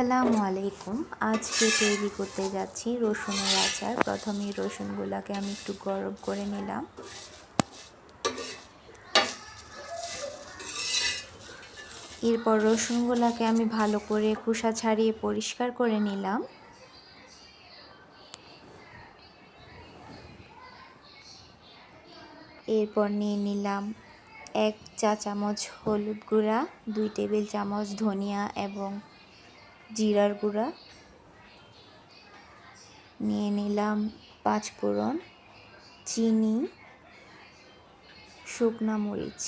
আসসালামু আলাইকুম। আজকে তৈরি করতে যাচ্ছি রসুনের আচার। প্রথমেই রসুনগুলোকে আমি একটু গরম করে নিলাম। এরপর রসুনগুলোকে আমি ভালো করে খোসা ছাড়িয়ে পরিষ্কার করে নিলাম। এরপর নিয়ে নিলাম 1 চা চামচ হলুদ গুঁড়া, 2 টেবিল চামচ ধনিয়া এবং জিরার গুঁড়া, নিয়ে নিলাম 5 ফোড়ন, চিনি, শুকনা মরিচ।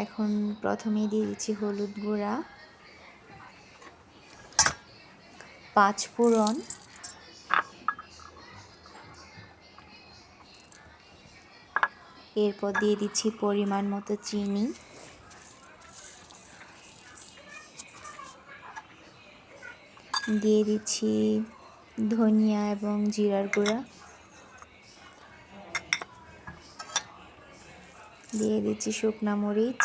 এখন প্রথমেই দিয়ে দিচ্ছি হলুদ গুঁড়া, 5 ফোড়ন, এরপর দিয়ে দিচ্ছি পরিমাণ মতো চিনি, দিয়ে দিচ্ছি ধনিয়া এবং জিরার গুঁড়া, দিয়ে দিচ্ছি শুকনা মরিচ,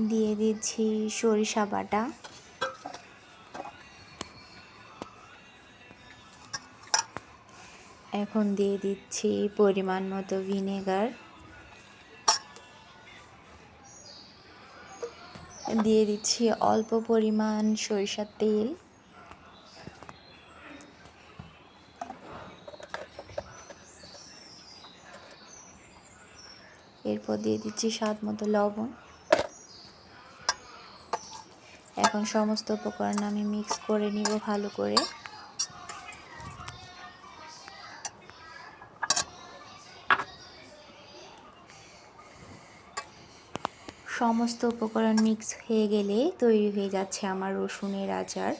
দিয়ে দিচ্ছি সরিষা বাটা, এখন দিয়ে দিচ্ছি পরিমাণ মতো ভিনেগার, দিয়ে দিচ্ছি অল্প পরিমাণ সরিষার তেল, এরপর দিয়ে দিচ্ছি স্বাদ মতো লবণ। এখন সমস্ত উপকরণ আমি মিক্স করে নিব ভালো করে। সমস্ত উপকরণ মিক্স হয়ে গেলে তৈরি হয়ে যাচ্ছে আমার রসুনের আচার।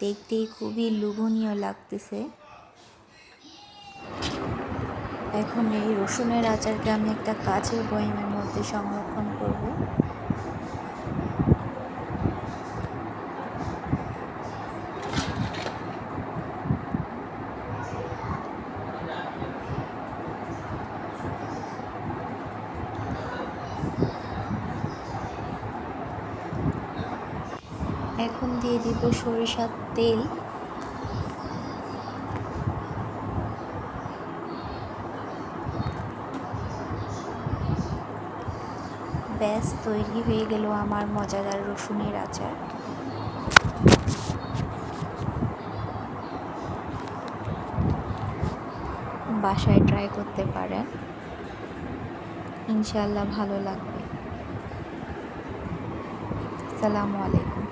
দেখতেই খুবই লোভনীয় লাগতেছে। এখন এই রসুনের আচারকে আমি একটা কাচের বয়ামের মধ্যে সংরক্ষণ করব। এখন দিয়ে দিব সরিষার তেল, ব্যাস তৈরি হয়ে গেল আমার মজাদার রসুনের আচার। বাসায় ট্রাই করতে পারেন, ইনশাআল্লাহ ভালো লাগবে। আসসালামু আলাইকুম।